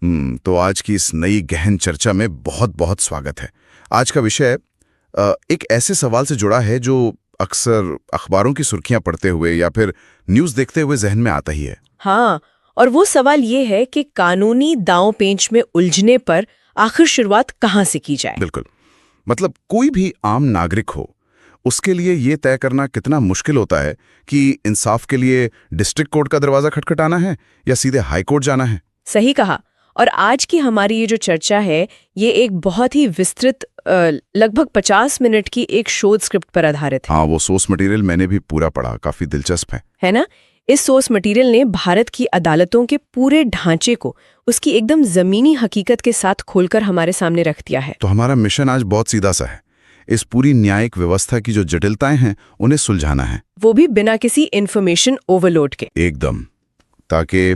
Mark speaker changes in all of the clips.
Speaker 1: तो आज की इस नई गहन चर्चा में बहुत बहुत स्वागत है। आज का विषय एक ऐसे सवाल से जुड़ा है जो अक्सर अखबारों की सुर्खियां पढ़ते हुए या फिर न्यूज़ देखते हुए जहन में आता ही है।
Speaker 2: हाँ, और वो सवाल ये है कि कानूनी दांव पेंच में उलझने पर आखिर शुरुआत कहाँ से की जाए।
Speaker 1: बिल्कुल, मतलब कोई भी आम नागरिक हो, उसके लिए ये तय करना कितना मुश्किल होता है कि इंसाफ के लिए डिस्ट्रिक्ट कोर्ट का दरवाजा खटखटाना है या सीधे हाई कोर्ट जाना है।
Speaker 2: सही कहा। और आज की हमारी ये जो चर्चा है, ये एक बहुत ही विस्तृत लगभग 50 मिनट की एक शोध स्क्रिप्ट पर आधारित है।
Speaker 1: हाँ, वो सोर्स मटेरियल मैंने भी पूरा पढ़ा, काफी दिलचस्प है
Speaker 2: ना? इस सोर्स मटेरियल ने भारत की अदालतों के पूरे ढांचे को उसकी एकदम जमीनी हकीकत के साथ खोलकर हमारे सामने रख दिया है।
Speaker 1: तो हमारा मिशन आज बहुत सीधा सा है, इस पूरी न्यायिक व्यवस्था की जो जटिलताएं हैं उन्हें सुलझाना है,
Speaker 2: वो भी बिना किसी इंफॉर्मेशन ओवरलोड के।
Speaker 1: एकदम, ताकि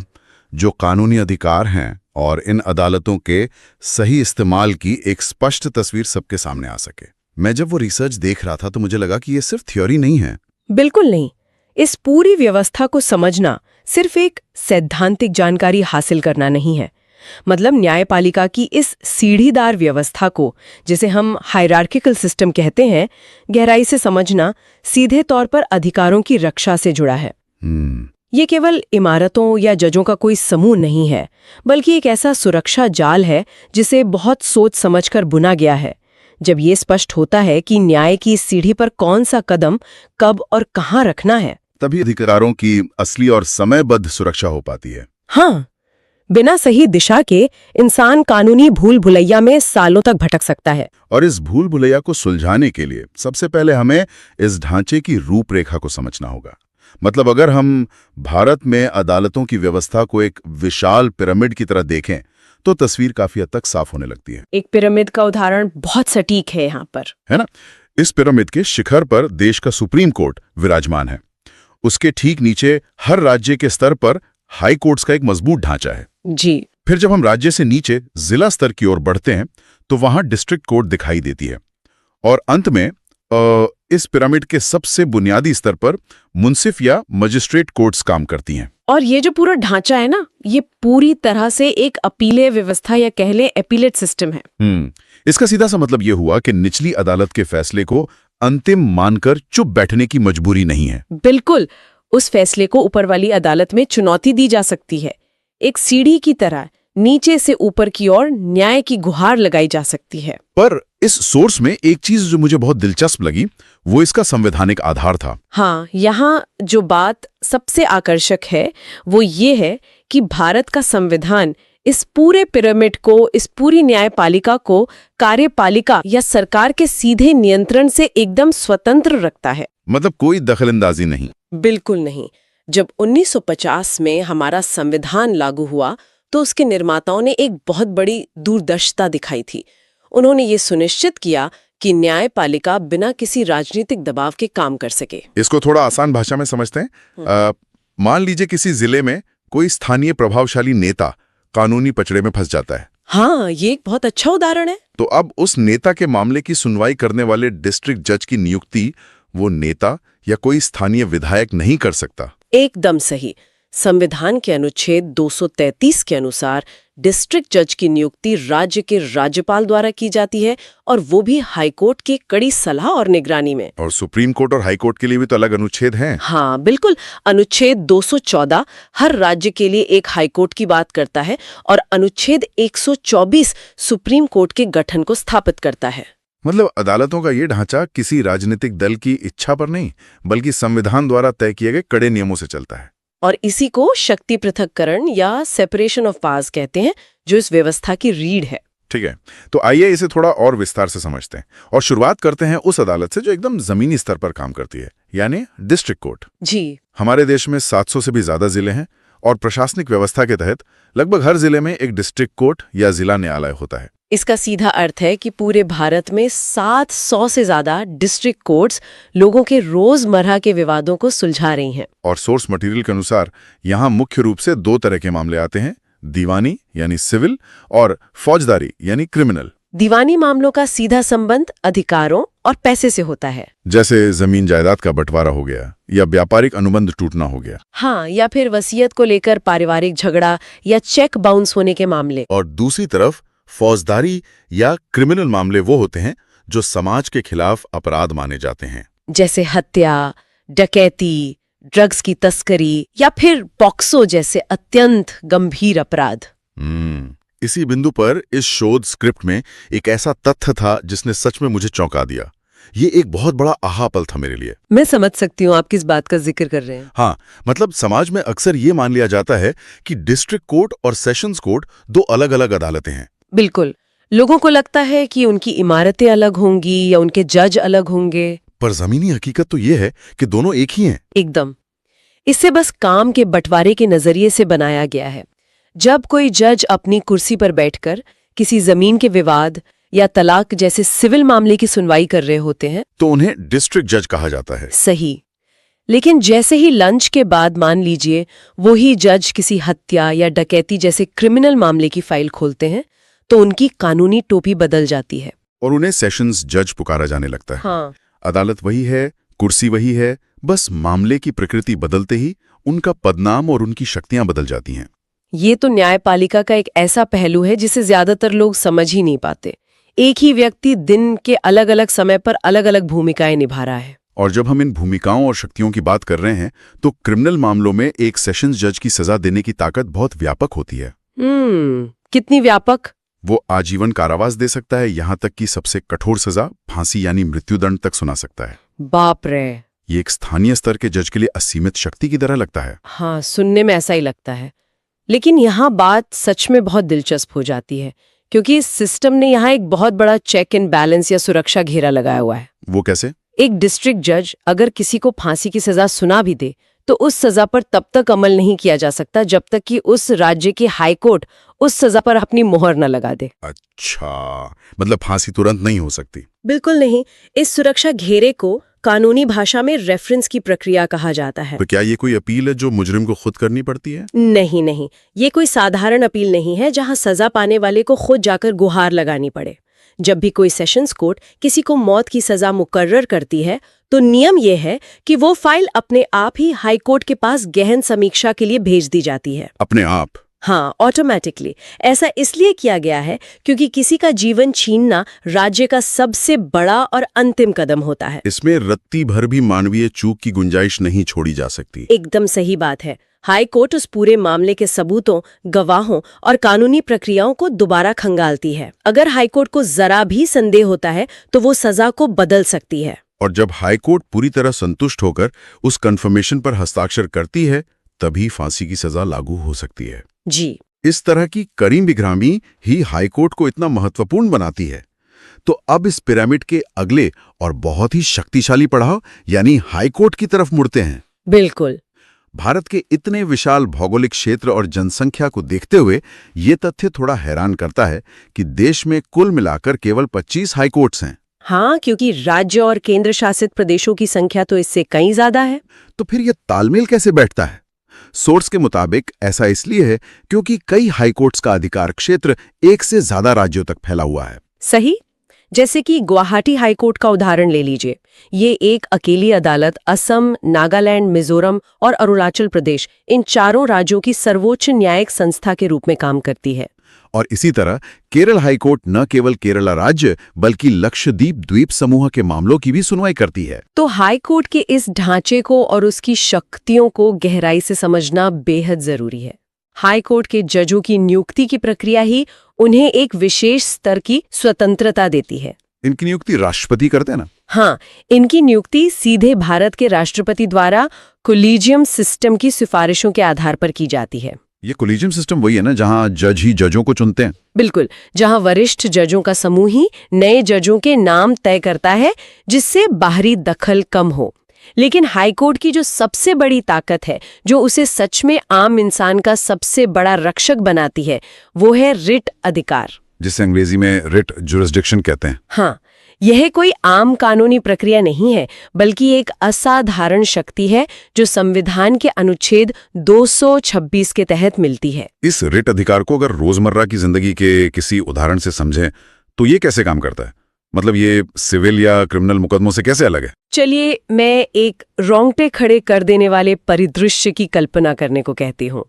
Speaker 1: जो कानूनी अधिकार हैं और इन अदालतों के सही इस्तेमाल की एक स्पष्ट तस्वीर सबके सामने आ सके। मैं जब वो रिसर्च देख रहा था तो मुझे लगा कि ये सिर्फ थ्योरी नहीं है।
Speaker 2: बिल्कुल नहीं। इस पूरी व्यवस्था को समझना सिर्फ एक सैद्धांतिक जानकारी हासिल करना नहीं है। मतलब न्यायपालिका की इस सीढ़ीदार व्यवस्था को, जिसे हम हायरार्किकल सिस्टम कहते हैं, गहराई से समझना सीधे तौर पर अधिकारों की रक्षा से जुड़ा है। ये केवल इमारतों या जजों का कोई समूह नहीं है, बल्कि एक ऐसा सुरक्षा जाल है जिसे बहुत सोच समझकर बुना गया है। जब ये स्पष्ट होता है कि न्याय की इस सीढ़ी पर कौन सा कदम कब और कहाँ रखना है,
Speaker 1: तभी अधिकारों की असली और समयबद्ध सुरक्षा हो पाती है।
Speaker 2: हाँ, बिना सही दिशा के इंसान कानूनी भूल भुलैया में सालों तक भटक सकता है।
Speaker 1: और इस भूल भुलैया को सुलझाने के लिए सबसे पहले हमें इस ढांचे की रूपरेखा को समझना होगा। मतलब अगर हम भारत में अदालतों की व्यवस्था को एक विशाल पिरामिड की तरह देखें तो तस्वीर काफी हद तक साफ होने लगती है।
Speaker 2: एक पिरामिड का उदाहरण बहुत सटीक है यहाँ पर,
Speaker 1: है ना? इस पिरामिड के शिखर पर देश का सुप्रीम कोर्ट विराजमान है। उसके ठीक नीचे हर राज्य के स्तर पर हाई कोर्ट्स का एक मजबूत ढांचा है।
Speaker 2: जी।
Speaker 1: फिर जब हम राज्य से नीचे जिला स्तर की ओर बढ़ते हैं तो वहां डिस्ट्रिक्ट कोर्ट दिखाई देती है। और अंत में इस पिरामिड के सबसे बुनियादी स्तर पर मुंसिफ या मजिस्ट्रेट कोर्ट्स काम करती हैं।
Speaker 2: और ये जो पूरा ढांचा है ना, ये पूरी तरह से एक अपीले व्यवस्था या कह लें एपीलेट सिस्टम है।
Speaker 1: इसका सीधा सा मतलब ये हुआ कि निचली अदालत के फैसले को अंतिम मानकर चुप बैठने की मजबूरी नहीं है।
Speaker 2: बिल्कुल, उस फैसले को ऊपर वाली अदालत में चुनौती दी जा सकती है। एक सीढ़ी की तरह नीचे से ऊपर की ओर न्याय की गुहार लगाई जा सकती है।
Speaker 1: पर इस सोर्स में एक चीज जो मुझे बहुत दिलचस्प लगी वो इसका संवैधानिक आधार था।
Speaker 2: हाँ, यहाँ जो बात सबसे आकर्षक है वो ये है कि भारत का संविधान इस पूरे पिरामिड को, इस पूरी न्यायपालिका को कार्यपालिका या सरकार के सीधे नियंत्रण से एकदम स्वतंत्र रखता है।
Speaker 1: मतलब कोई दखलंदाजी नहीं।
Speaker 2: बिल्कुल नहीं। जब 1950 में हमारा संविधान लागू हुआ तो उसके निर्माताओं ने एक बहुत बड़ी दूरदर्शिता दिखाई थी। उन्होंने ये सुनिश्चित किया कि न्यायपालिका बिना किसी राजनीतिक दबाव के काम कर सके।
Speaker 1: इसको थोड़ा आसान भाषा में समझते हैं। मान लीजिए किसी जिले में कोई स्थानीय प्रभावशाली नेता कानूनी पचड़े में फंस जाता है।
Speaker 2: हाँ, ये एक बहुत अच्छा उदाहरण है।
Speaker 1: तो अब उस नेता के मामले की सुनवाई करने वाले डिस्ट्रिक्ट जज की नियुक्ति वो नेता या कोई स्थानीय विधायक नहीं कर सकता।
Speaker 2: एकदम सही। संविधान के अनुच्छेद 233 के अनुसार डिस्ट्रिक्ट जज की नियुक्ति राज्य के राज्यपाल द्वारा की जाती है, और वो भी हाईकोर्ट की कड़ी सलाह और निगरानी में।
Speaker 1: और सुप्रीम कोर्ट और हाईकोर्ट के लिए भी तो अलग अनुच्छेद हैं।
Speaker 2: हाँ बिल्कुल। अनुच्छेद 214 हर राज्य के लिए एक हाईकोर्ट की बात करता है, और अनुच्छेद 124 सुप्रीम कोर्ट के गठन को स्थापित करता है।
Speaker 1: मतलब अदालतों का ये ढांचा किसी राजनीतिक दल की इच्छा पर नहीं, बल्कि संविधान द्वारा तय किए गए कड़े नियमों से चलता है।
Speaker 2: और इसी को शक्ति पृथक्करण या सेपरेशन ऑफ पावर्स कहते हैं, जो इस व्यवस्था की रीढ़ है।
Speaker 1: ठीक है, तो आइए इसे थोड़ा और विस्तार से समझते हैं और शुरुआत करते हैं उस अदालत से जो एकदम जमीनी स्तर पर काम करती है, यानी डिस्ट्रिक्ट कोर्ट।
Speaker 2: जी।
Speaker 1: हमारे देश में 700 से भी ज्यादा जिले हैं और प्रशासनिक व्यवस्था के तहत लगभग हर जिले में एक डिस्ट्रिक्ट कोर्ट या जिला न्यायालय होता है।
Speaker 2: इसका सीधा अर्थ है कि पूरे भारत में 700 से ज्यादा डिस्ट्रिक्ट कोर्ट्स लोगों के रोजमर्रा के विवादों को सुलझा रही हैं।
Speaker 1: और सोर्स मटेरियल के अनुसार यहाँ मुख्य रूप से 2 तरह के मामले आते हैं, दीवानी यानी सिविल और फौजदारी यानी क्रिमिनल।
Speaker 2: दीवानी मामलों का सीधा संबंध अधिकारों और पैसे से होता है।
Speaker 1: जैसे जमीन जायदाद का बंटवारा हो गया या व्यापारिक अनुबंध टूटना हो गया।
Speaker 2: हाँ, या फिर वसीयत को लेकर पारिवारिक झगड़ा या चेक बाउंस होने के मामले।
Speaker 1: और दूसरी तरफ फौजदारी या क्रिमिनल मामले वो होते हैं जो समाज के खिलाफ अपराध माने जाते हैं,
Speaker 2: जैसे हत्या, डकैती, ड्रग्स की तस्करी या फिर पॉक्सो जैसे अत्यंत गंभीर अपराध।
Speaker 1: इसी बिंदु पर इस शोध स्क्रिप्ट में एक ऐसा तथ्य था जिसने सच में मुझे चौंका दिया। ये एक बहुत बड़ा आहा पल था मेरे लिए।
Speaker 2: मैं समझ सकती हूँ आप किस बात का जिक्र कर रहे हैं।
Speaker 1: हाँ, मतलब समाज में अक्सर ये मान लिया जाता है कि डिस्ट्रिक्ट कोर्ट और सेशंस कोर्ट दो अलग अलग अदालतें हैं।
Speaker 2: बिल्कुल, लोगों को लगता है कि उनकी इमारतें अलग होंगी या उनके जज अलग होंगे।
Speaker 1: पर जमीनी हकीकत तो ये है कि दोनों एक ही हैं।
Speaker 2: एकदम। इसे बस काम के बंटवारे के नजरिए से बनाया गया है। जब कोई जज अपनी कुर्सी पर बैठकर किसी जमीन के विवाद या तलाक जैसे सिविल मामले की सुनवाई कर रहे होते हैं
Speaker 1: तो उन्हें डिस्ट्रिक्ट जज कहा जाता है।
Speaker 2: सही। लेकिन जैसे ही लंच के बाद मान लीजिए वही जज किसी हत्या या डकैती जैसे क्रिमिनल मामले की फाइल खोलते हैं तो उनकी कानूनी टोपी बदल जाती है
Speaker 1: और उन्हें सेशंस जज पुकारा जाने लगता है।
Speaker 2: हाँ,
Speaker 1: अदालत वही है, कुर्सी वही है, बस मामले की प्रकृति बदलते ही उनका पदनाम और उनकी शक्तियां बदल जाती हैं।
Speaker 2: ये तो न्यायपालिका का एक ऐसा पहलू है जिसे ज्यादातर लोग समझ ही नहीं पाते। एक ही व्यक्ति दिन के अलग अलग समय पर अलग अलग भूमिकाएं निभा रहा है।
Speaker 1: और जब हम इन भूमिकाओं और शक्तियों की बात कर रहे हैं तो क्रिमिनल मामलों में एक सेशंस जज की सजा देने की ताकत बहुत व्यापक होती है।
Speaker 2: कितनी व्यापक?
Speaker 1: वो आजीवन कारावास दे सकता है, यहाँ तक कि सबसे कठोर सजा फांसी यानी मृत्युदंड तक सुना सकता है।
Speaker 2: बाप रे!
Speaker 1: ये एक स्थानीय स्तर के जज के लिए असीमित शक्ति की तरह लगता है।
Speaker 2: हाँ, सुनने में ऐसा ही लगता है। लेकिन यहाँ बात सच में बहुत दिलचस्प हो जाती है क्योंकि इस सिस्टम ने यहाँ एक बहुत बड़ा चेक एंड बैलेंस या सुरक्षा घेरा लगाया हुआ है।
Speaker 1: वो कैसे?
Speaker 2: एक डिस्ट्रिक्ट जज अगर किसी को फांसी की सजा सुना भी दे तो उस सजा पर तब तक अमल नहीं किया जा सकता जब तक कि उस राज्य की हाई कोर्ट उस सजा पर अपनी मोहर न लगा दे।
Speaker 1: अच्छा, मतलब फांसी तुरंत नहीं हो सकती?
Speaker 2: बिल्कुल नहीं। इस सुरक्षा घेरे को कानूनी भाषा में रेफरेंस की प्रक्रिया कहा जाता है।
Speaker 1: तो क्या ये कोई अपील है जो मुजरिम को खुद करनी पड़ती है?
Speaker 2: नहीं नहीं, ये कोई साधारण अपील नहीं है जहां सजा पाने वाले को खुद जाकर गुहार लगानी पड़े। जब भी कोई सेशंस कोर्ट किसी को मौत की सजा मुकर्रर करती है तो नियम यह है कि वो फाइल अपने आप ही हाई कोर्ट के पास गहन समीक्षा के लिए भेज दी जाती है।
Speaker 1: अपने आप?
Speaker 2: हाँ, ऑटोमेटिकली। ऐसा इसलिए किया गया है क्योंकि किसी का जीवन छीनना राज्य का सबसे बड़ा और अंतिम कदम होता है।
Speaker 1: इसमें रत्ती भर भी मानवीय चूक की गुंजाइश नहीं छोड़ी जा सकती।
Speaker 2: एकदम सही बात है। हाई कोर्ट उस पूरे मामले के सबूतों, गवाहों और कानूनी प्रक्रियाओं को दोबारा खंगालती है। अगर हाई कोर्ट को जरा भी संदेह होता है तो वो सजा को बदल सकती है।
Speaker 1: और जब हाई कोर्ट पूरी तरह संतुष्ट होकर उस कन्फर्मेशन पर हस्ताक्षर करती है तभी फांसी की सजा लागू हो सकती है।
Speaker 2: जी।
Speaker 1: इस तरह की करीम बिगरामी ही हाई कोर्ट को इतना महत्वपूर्ण बनाती है। तो अब इस पिरामिड के अगले और बहुत ही शक्तिशाली पड़ाव यानी हाई कोर्ट की तरफ मुड़ते हैं।
Speaker 2: बिल्कुल।
Speaker 1: भारत के इतने विशाल भौगोलिक क्षेत्र और जनसंख्या को देखते हुए ये तथ्य थोड़ा हैरान करता है कि देश में कुल मिलाकर केवल 25 हाई कोर्ट्स हैं।
Speaker 2: हाँ, क्योंकि राज्य और केंद्र शासित प्रदेशों की संख्या तो इससे कहीं ज्यादा है।
Speaker 1: तो फिर यह तालमेल कैसे बैठता है? सोर्स के मुताबिक ऐसा इसलिए है क्योंकि कई हाई कोर्ट्स का अधिकार क्षेत्र एक से ज्यादा राज्यों तक फैला हुआ है।
Speaker 2: सही। जैसे कि गुवाहाटी हाई कोर्ट का उदाहरण ले लीजिए। ये एक अकेली अदालत असम, नागालैंड, मिजोरम और अरुणाचल प्रदेश इन चारों राज्यों की सर्वोच्च न्यायिक संस्था के रूप में काम करती है।
Speaker 1: और इसी तरह केरल हाई कोर्ट न केवल केरला राज्य बल्कि लक्षद्वीप द्वीप समूह के मामलों की भी सुनवाई करती है।
Speaker 2: तो हाई कोर्ट के इस ढांचे को और उसकी शक्तियों को गहराई से समझना बेहद जरूरी है। हाई कोर्ट के जजों की नियुक्ति की प्रक्रिया ही उन्हें एक विशेष स्तर की स्वतंत्रता देती है।
Speaker 1: इनकी नियुक्ति राष्ट्रपति करते हैं ना?
Speaker 2: हाँ, इनकी नियुक्ति सीधे भारत के राष्ट्रपति द्वारा कोलिजियम सिस्टम की सिफारिशों के आधार पर की जाती है।
Speaker 1: ये कोलिजियम सिस्टम वही है ना जहां जज ही जजों को चुनते हैं?
Speaker 2: बिल्कुल, जहां वरिष्ठ जजों का समूह ही नए जजों के नाम तय करता है जिससे बाहरी दखल कम हो। लेकिन हाई कोर्ट की जो सबसे बड़ी ताकत है, जो उसे सच में आम इंसान का सबसे बड़ा रक्षक बनाती है, वो है रिट अधिकार,
Speaker 1: जिसे अंग्रेजी में रिट जुरिस्डिक्शन कहते हैं।
Speaker 2: हाँ, यह कोई आम कानूनी प्रक्रिया नहीं है बल्कि एक असाधारण शक्ति है जो संविधान के अनुच्छेद 226 के तहत मिलती है।
Speaker 1: इस रिट अधिकार को अगर रोजमर्रा की जिंदगी के किसी उदाहरण से समझें तो ये कैसे काम करता है? मतलब ये सिविल या क्रिमिनल मुकदमों से कैसे अलग है?
Speaker 2: चलिए मैं एक रोंगटे खड़े कर देने वाले परिदृश्य की कल्पना करने को कहती हूँ।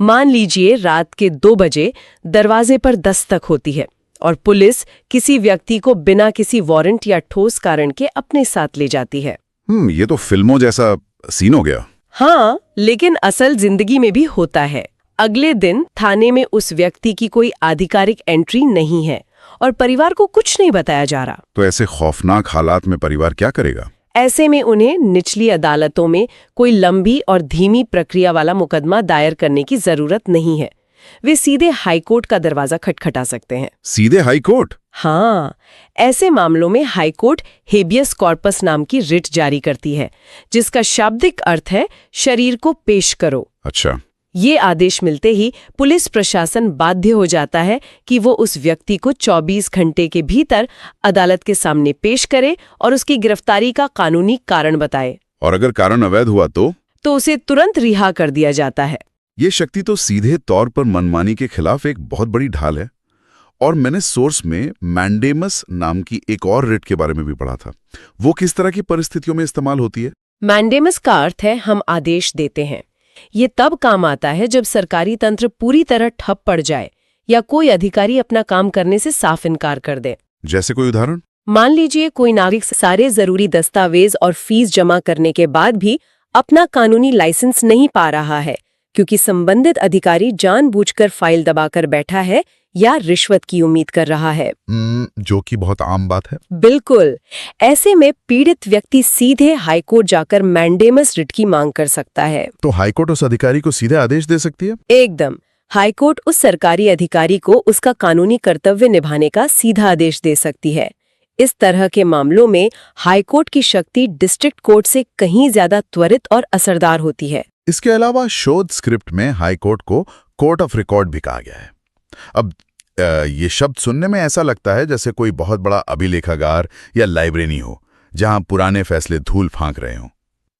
Speaker 2: मान लीजिए रात के 2 बजे दरवाजे पर दस्तक होती है और पुलिस किसी व्यक्ति को बिना किसी वारंट या ठोस कारण के अपने साथ ले जाती है।
Speaker 1: ये तो फिल्मों जैसा सीन हो गया।
Speaker 2: हाँ, लेकिन असल जिंदगी में भी होता है। अगले दिन थाने में उस व्यक्ति की कोई आधिकारिक एंट्री नहीं है और परिवार को कुछ नहीं बताया जा रहा।
Speaker 1: तो ऐसे खौफनाक हालात में परिवार क्या करेगा?
Speaker 2: ऐसे में उन्हें निचली अदालतों में कोई लंबी और धीमी प्रक्रिया वाला मुकदमा दायर करने की जरूरत नहीं है। वे सीधे हाईकोर्ट का दरवाजा खटखटा सकते हैं।
Speaker 1: सीधे हाईकोर्ट?
Speaker 2: हाँ, ऐसे मामलों में हाईकोर्ट हेबियस कॉर्पस नाम की रिट जारी करती है, जिसका शाब्दिक अर्थ है शरीर को पेश करो।
Speaker 1: अच्छा।
Speaker 2: ये आदेश मिलते ही पुलिस प्रशासन बाध्य हो जाता है कि वो उस व्यक्ति को 24 घंटे के भीतर अदालत के सामने पेश करे और उसकी गिरफ्तारी का कानूनी कारण बताए।
Speaker 1: और अगर कारण अवैध हुआ तो
Speaker 2: उसे तुरंत रिहा कर दिया जाता है।
Speaker 1: ये शक्ति तो सीधे तौर पर मनमानी के खिलाफ एक बहुत बड़ी ढाल है। और मैंने सोर्स में मैंडेमस नाम की एक और रिट के बारे में भी पढ़ा था। वो किस तरह की परिस्थितियों में इस्तेमाल होती है?
Speaker 2: मैंडेमस का अर्थ है हम आदेश देते हैं। ये तब काम आता है जब सरकारी तंत्र पूरी तरह ठप पड़ जाए या कोई अधिकारी अपना काम करने से साफ इनकार कर दे।
Speaker 1: जैसे कोई उदाहरण?
Speaker 2: मान लीजिए कोई नागरिक सारे जरूरी दस्तावेज और फीस जमा करने के बाद भी अपना कानूनी लाइसेंस नहीं पा रहा है क्योंकि संबंधित अधिकारी जानबूझकर फाइल दबाकर बैठा है या रिश्वत की उम्मीद कर रहा है।
Speaker 1: जो कि बहुत आम बात है।
Speaker 2: बिल्कुल। ऐसे में पीड़ित व्यक्ति सीधे हाईकोर्ट जाकर मैंडेमस रिट की मांग कर सकता है।
Speaker 1: तो हाईकोर्ट उस अधिकारी को सीधे आदेश दे सकती है?
Speaker 2: एकदम। हाईकोर्ट उस सरकारी अधिकारी को उसका कानूनी कर्तव्य निभाने का सीधा आदेश दे सकती है। इस तरह के मामलों में हाईकोर्ट की शक्ति डिस्ट्रिक्ट कोर्ट से कहीं ज्यादा त्वरित और असरदार होती है।
Speaker 1: इसके अलावा शोध स्क्रिप्ट में हाईकोर्ट को कोर्ट ऑफ रिकॉर्ड भी कहा गया है। अब ये शब्द सुनने में ऐसा लगता है जैसे कोई बहुत बड़ा अभिलेखागार या लाइब्रेरी हो जहां पुराने फैसले धूल फांक रहे हों।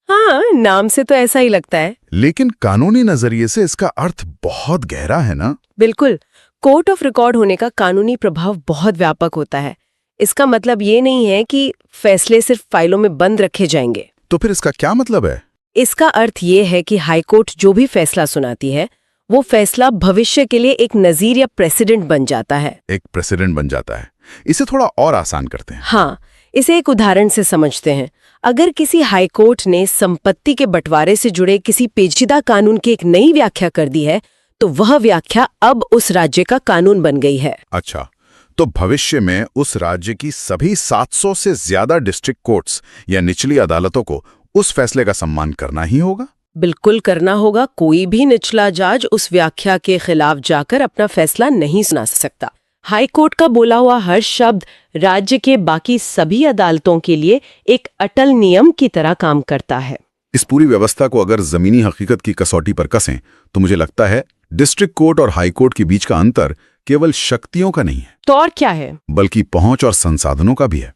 Speaker 2: हाँ, नाम से तो ऐसा ही लगता है।
Speaker 1: लेकिन कानूनी नजरिए से इसका अर्थ बहुत गहरा है ना?
Speaker 2: बिल्कुल। कोर्ट ऑफ रिकॉर्ड होने का कानूनी प्रभाव बहुत व्यापक होता है। इसका मतलब ये नहीं है कि फैसले सिर्फ फाइलों में बंद रखे जाएंगे।
Speaker 1: तो फिर इसका क्या मतलब है?
Speaker 2: इसका अर्थ ये है कि हाईकोर्ट जो भी फैसला सुनाती है वो फैसला भविष्य के लिए एक नजीर या प्रेसिडेंट बन जाता है।
Speaker 1: एक प्रेसिडेंट बन जाता है। इसे थोड़ा और आसान करते हैं।
Speaker 2: हाँ, इसे एक उदाहरण से समझते हैं। अगर किसी हाईकोर्ट ने संपत्ति के बंटवारे से जुड़े किसी पेचीदा कानून की एक नई व्याख्या कर दी है तो वह व्याख्या अब उस राज्य का कानून बन गई है।
Speaker 1: अच्छा, तो भविष्य में उस राज्य की सभी 700 से ज्यादा डिस्ट्रिक्ट कोर्ट्स या निचली अदालतों को उस फैसले का सम्मान करना ही होगा?
Speaker 2: बिल्कुल करना होगा। कोई भी निचला जज उस व्याख्या के खिलाफ जाकर अपना फैसला नहीं सुना सकता। हाईकोर्ट का बोला हुआ हर शब्द राज्य के बाकी सभी अदालतों के लिए एक अटल नियम की तरह काम करता है।
Speaker 1: इस पूरी व्यवस्था को अगर जमीनी हकीकत की कसौटी पर कसें तो मुझे लगता है डिस्ट्रिक्ट कोर्ट और हाईकोर्ट के बीच का अंतर केवल शक्तियों का नहीं है,
Speaker 2: तो और क्या है,
Speaker 1: बल्कि पहुंच और संसाधनों का भी है।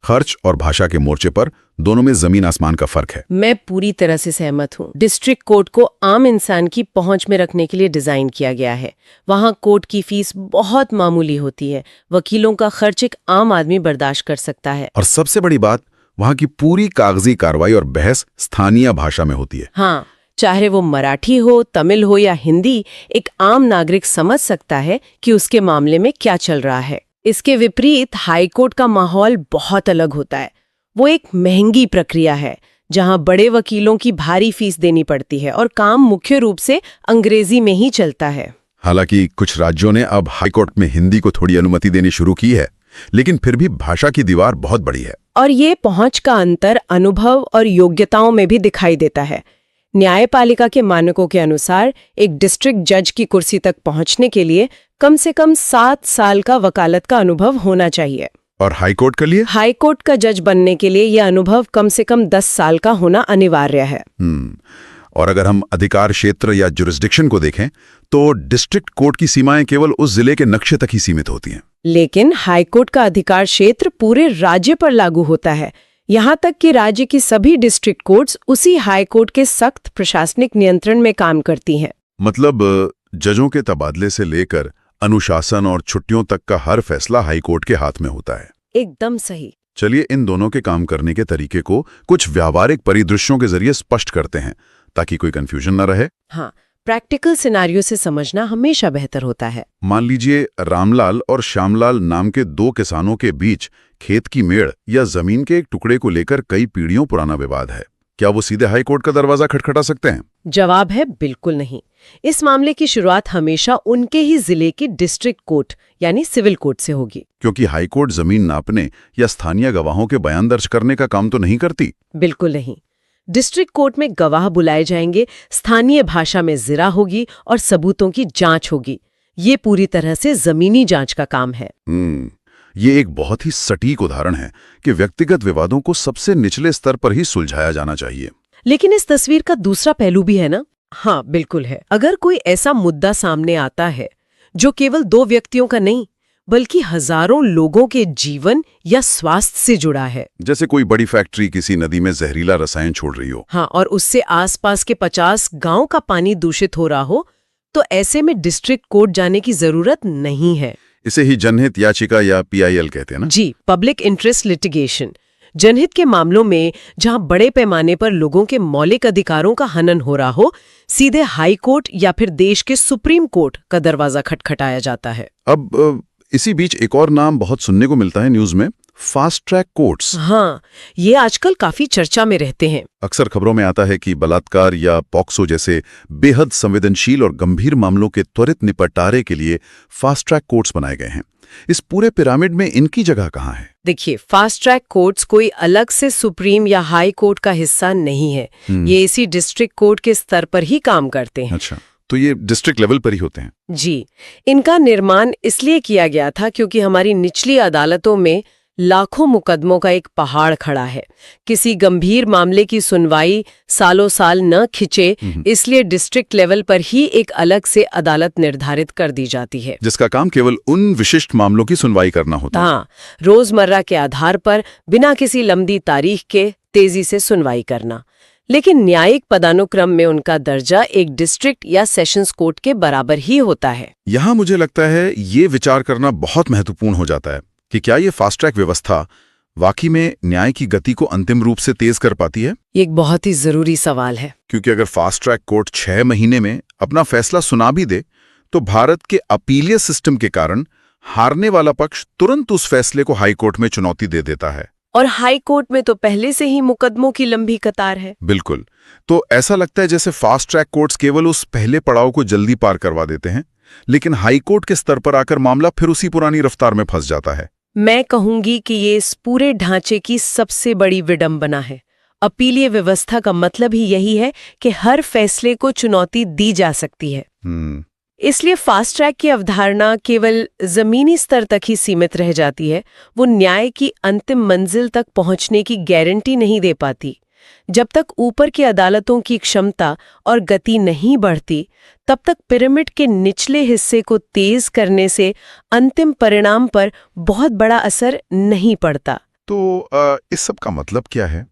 Speaker 1: खर्च और भाषा के मोर्चे पर दोनों में जमीन आसमान का फर्क है।
Speaker 2: मैं पूरी तरह से सहमत हूँ। डिस्ट्रिक्ट कोर्ट को आम इंसान की पहुंच में रखने के लिए डिजाइन किया गया है। वहाँ कोर्ट की फीस बहुत मामूली होती है। वकीलों का खर्च एक आम आदमी बर्दाश्त कर सकता है।
Speaker 1: और सबसे बड़ी बात, वहाँ की पूरी कागजी कार्रवाई और बहस स्थानीय भाषा में होती है।
Speaker 2: हाँ, चाहे वो मराठी हो, तमिल हो या हिंदी, एक आम नागरिक समझ सकता है कि उसके मामले में क्या चल रहा है। इसके विपरीत हाईकोर्ट का माहौल बहुत अलग होता है। वो एक महंगी प्रक्रिया है जहां बड़े वकीलों की भारी फीस देनी पड़ती है और काम मुख्य रूप से अंग्रेजी में ही चलता है।
Speaker 1: हालांकि कुछ राज्यों ने अब हाईकोर्ट में हिंदी को थोड़ी अनुमति देनी शुरू की है, लेकिन फिर भी भाषा की दीवार बहुत बड़ी है।
Speaker 2: और ये पहुंच का अंतर अनुभव और योग्यताओं में भी दिखाई देता है। न्यायपालिका के मानकों के अनुसार एक डिस्ट्रिक्ट जज की कुर्सी तक पहुंचने के लिए कम से कम 7 साल का वकालत का अनुभव होना चाहिए।
Speaker 1: और हाईकोर्ट के लिए?
Speaker 2: हाईकोर्ट का जज बनने के लिए यह अनुभव कम से कम 10 साल का होना अनिवार्य है।
Speaker 1: और अगर हम अधिकार क्षेत्र या जुरिस्डिक्शन को देखें तो डिस्ट्रिक्ट कोर्ट की सीमाएं केवल उस जिले के नक्शे तक ही सीमित होती हैं।
Speaker 2: लेकिन हाईकोर्ट का अधिकार क्षेत्र पूरे राज्य पर लागू होता है, यहाँ तक कि राज्य की सभी डिस्ट्रिक्ट कोर्ट्स उसी हाईकोर्ट के सख्त प्रशासनिक नियंत्रण में काम करती हैं।
Speaker 1: मतलब जजों के तबादले से लेकर अनुशासन और छुट्टियों तक का हर फैसला हाईकोर्ट के हाथ में होता है।
Speaker 2: एकदम सही।
Speaker 1: चलिए इन दोनों के काम करने के तरीके को कुछ व्यावहारिक परिदृश्यों के जरिए स्पष्ट करते हैं ताकि कोई कंफ्यूजन न रहे।
Speaker 2: हाँ, प्रैक्टिकल सिनारियो से समझना हमेशा बेहतर होता है।
Speaker 1: मान लीजिए रामलाल और श्यामलाल नाम के दो किसानों के बीच खेत की मेड़ या जमीन के एक टुकड़े को लेकर कई पीढ़ियों पुराना विवाद है। क्या वो सीधे हाई कोर्ट का दरवाजा खटखटा सकते हैं?
Speaker 2: जवाब है बिल्कुल नहीं। इस मामले की शुरुआत हमेशा उनके ही जिले की डिस्ट्रिक्ट कोर्ट यानी सिविल कोर्ट से होगी।
Speaker 1: क्योंकि हाई कोर्ट जमीन नापने या स्थानीय गवाहों के बयान दर्ज करने का काम तो नहीं करती।
Speaker 2: बिल्कुल नहीं। डिस्ट्रिक्ट कोर्ट में गवाह बुलाए जाएंगे, स्थानीय भाषा में जिरा होगी और सबूतों की जांच होगी। ये पूरी तरह से जमीनी जांच का काम है।
Speaker 1: ये एक बहुत ही सटीक उदाहरण है कि व्यक्तिगत विवादों को सबसे निचले स्तर पर ही सुलझाया जाना चाहिए।
Speaker 2: लेकिन इस तस्वीर का दूसरा पहलू भी है ना? हाँ, बिल्कुल है। अगर कोई ऐसा मुद्दा सामने आता है जो केवल दो व्यक्तियों का नहीं बल्कि हजारों लोगों के जीवन या स्वास्थ्य से जुड़ा है,
Speaker 1: जैसे कोई बड़ी फैक्ट्री किसी नदी में जहरीला रसायन छोड़ रही हो,
Speaker 2: हाँ, और उससे आसपास के 50 गांव का पानी दूषित हो रहा हो, तो ऐसे में डिस्ट्रिक्ट कोर्ट जाने की जरूरत नहीं है।
Speaker 1: इसे ही जनहित याचिका या PIL कहते हैं ना?
Speaker 2: जी, पब्लिक इंटरेस्ट लिटिगेशन। जनहित के मामलों में जहां बड़े पैमाने पर लोगों के मौलिक अधिकारों का हनन हो रहा हो, सीधे हाई कोर्ट या फिर देश के सुप्रीम कोर्ट का दरवाजा खटखटाया जाता है।
Speaker 1: अब इसी बीच एक और नाम बहुत सुनने को मिलता है न्यूज में, फास्ट ट्रैक कोर्ट्स।
Speaker 2: हाँ, ये आजकल काफी चर्चा में रहते हैं।
Speaker 1: अक्सर खबरों में आता है कि बलात्कार या पॉक्सो जैसे बेहद संवेदनशील और गंभीर मामलों के त्वरित निपटारे के लिए फास्ट ट्रैक कोर्ट्स बनाए गए हैं। इस पूरे पिरामिड में इनकी जगह कहाँ है?
Speaker 2: देखिए, फास्ट ट्रैक कोर्ट्स कोई अलग से सुप्रीम या हाई कोर्ट का हिस्सा नहीं है। ये इसी डिस्ट्रिक्ट कोर्ट के स्तर पर ही काम करते हैं।
Speaker 1: अच्छा, तो ये डिस्ट्रिक्ट लेवल पर ही होते हैं?
Speaker 2: जी, इनका निर्माण इसलिए किया गया था क्योंकि हमारी निचली अदालतों में लाखों मुकदमों का एक पहाड़ खड़ा है। किसी गंभीर मामले की सुनवाई सालों साल न खिंचे, इसलिए डिस्ट्रिक्ट लेवल पर ही एक अलग से अदालत निर्धारित कर दी जाती है,
Speaker 1: जिसका काम केवल उन विशिष्ट मामलों की सुनवाई करना होता है।
Speaker 2: हाँ, रोजमर्रा के आधार पर बिना किसी लंबी तारीख के तेजी से सुनवाई करना। लेकिन न्यायिक पदानुक्रम में उनका दर्जा एक डिस्ट्रिक्ट या सेशंस कोर्ट के बराबर ही होता है।
Speaker 1: यहाँ मुझे लगता है ये विचार करना बहुत महत्वपूर्ण हो जाता है कि क्या ये फास्ट ट्रैक व्यवस्था वाकई में न्याय की गति को अंतिम रूप से तेज कर पाती है?
Speaker 2: ये एक बहुत ही जरूरी सवाल है।
Speaker 1: क्योंकि अगर फास्ट ट्रैक कोर्ट 6 महीने में अपना फैसला सुना भी दे, तो भारत के अपीलीय सिस्टम के कारण हारने वाला पक्ष तुरंत उस फैसले को हाई कोर्ट में चुनौती दे देता है।
Speaker 2: और हाई कोर्ट में तो पहले से ही मुकदमों की लंबी कतार है।
Speaker 1: बिल्कुल। तो ऐसा लगता है जैसे फास्ट ट्रैक कोर्ट्स केवल उस पहले पड़ाव को जल्दी पार करवा देते हैं, लेकिन हाई कोर्ट के स्तर पर आकर मामला फिर उसी पुरानी रफ्तार में फंस जाता है।
Speaker 2: मैं कहूंगी कि ये इस पूरे ढांचे की सबसे बड़ी विडंबना है। अपीलीय व्यवस्था का मतलब ही यही है कि हर फैसले को चुनौती दी जा सकती है। इसलिए फास्ट ट्रैक की अवधारणा केवल जमीनी स्तर तक ही सीमित रह जाती है। वो न्याय की अंतिम मंजिल तक पहुंचने की गारंटी नहीं दे पाती। जब तक ऊपर की अदालतों की क्षमता और गति नहीं बढ़ती, तब तक पिरामिड के निचले हिस्से को तेज करने से अंतिम परिणाम पर बहुत बड़ा असर नहीं पड़ता।
Speaker 1: तो इस सब का मतलब क्या है?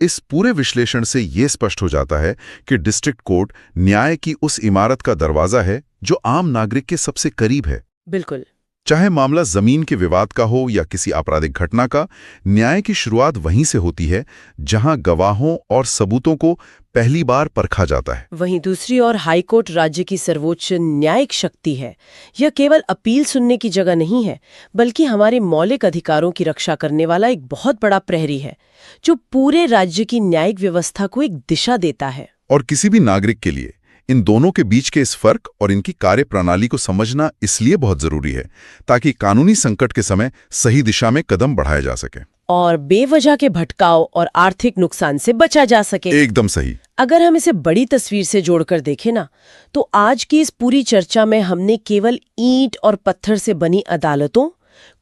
Speaker 1: इस पूरे विश्लेषण से ये स्पष्ट हो जाता है कि डिस्ट्रिक्ट कोर्ट न्याय की उस इमारत का दरवाजा है जो आम नागरिक के सबसे करीब है।
Speaker 2: बिल्कुल।
Speaker 1: चाहे मामला जमीन के विवाद का हो या किसी आपराधिक घटना का, न्याय की शुरुआत वहीं से होती है जहां गवाहों और सबूतों को पहली बार परखा जाता है।
Speaker 2: वहीं दूसरी ओर हाई कोर्ट राज्य की सर्वोच्च न्यायिक शक्ति है। यह केवल अपील सुनने की जगह नहीं है, बल्कि हमारे मौलिक अधिकारों की रक्षा करने वाला एक बहुत बड़ा प्रहरी है, जो पूरे राज्य की न्यायिक व्यवस्था को एक दिशा देता है।
Speaker 1: और किसी भी नागरिक के लिए इन दोनों के बीच के इस फर्क और इनकी कार्यप्रणाली को समझना इसलिए बहुत जरूरी है ताकि कानूनी संकट के समय सही दिशा में कदम बढ़ाया जा सके
Speaker 2: और बेवजह के भटकाव और आर्थिक नुकसान से बचा जा सके।
Speaker 1: एकदम सही।
Speaker 2: अगर हम इसे बड़ी तस्वीर से जोड़कर देखें ना, तो आज की इस पूरी चर्चा में हमने केवल ईंट और पत्थर से बनी अदालतों,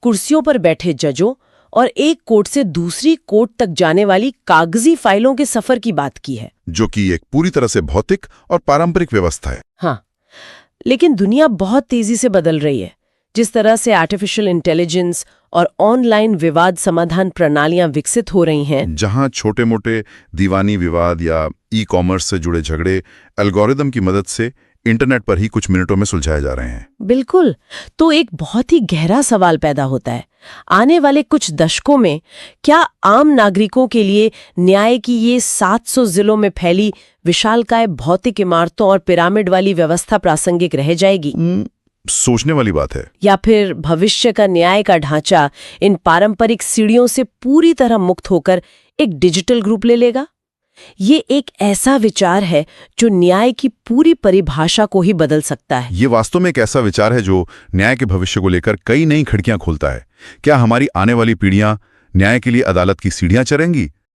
Speaker 2: कुर्सियों पर बैठे जजों और एक कोर्ट से दूसरी कोर्ट तक जाने वाली कागजी फाइलों के सफर की बात की है,
Speaker 1: जो कि एक पूरी तरह से भौतिक और पारंपरिक व्यवस्था है।
Speaker 2: हाँ, लेकिन दुनिया बहुत तेजी से बदल रही है। जिस तरह से आर्टिफिशियल इंटेलिजेंस और ऑनलाइन विवाद समाधान प्रणालियां विकसित हो रही हैं,
Speaker 1: जहां छोटे-मोटे दीवानी विवाद या ई-कॉमर्स से जुड़े झगड़े एल्गोरिदम की मदद से इंटरनेट पर ही कुछ मिनटों में सुलझाए जा रहे हैं।
Speaker 3: बिल्कुल। तो एक बहुत ही गहरा सवाल पैदा होता है, आने वाले कुछ दशकों में क्या आम नागरिकों के लिए न्याय की ये 700 जिलों में फैली विशालकाय भौतिक इमारतों और पिरामिड वाली व्यवस्था प्रासंगिक रह जाएगी?
Speaker 1: सोचने वाली बात है।
Speaker 3: या फिर भविष्य का न्याय का ढांचा इन पारंपरिक सीढ़ियों से पूरी तरह मुक्त होकर एक डिजिटल रूप ले लेगा? ये एक ऐसा विचार है जो न्याय की पूरी परिभाषा को ही बदल सकता है।
Speaker 1: ये वास्तव में एक ऐसा विचार है जो न्याय के भविष्य को लेकर कई नई खिड़कियां खोलता है। क्या हमारी आने वाली पीढ़ियां न्याय के लिए अदालत की सीढ़ियां चढ़ेंगी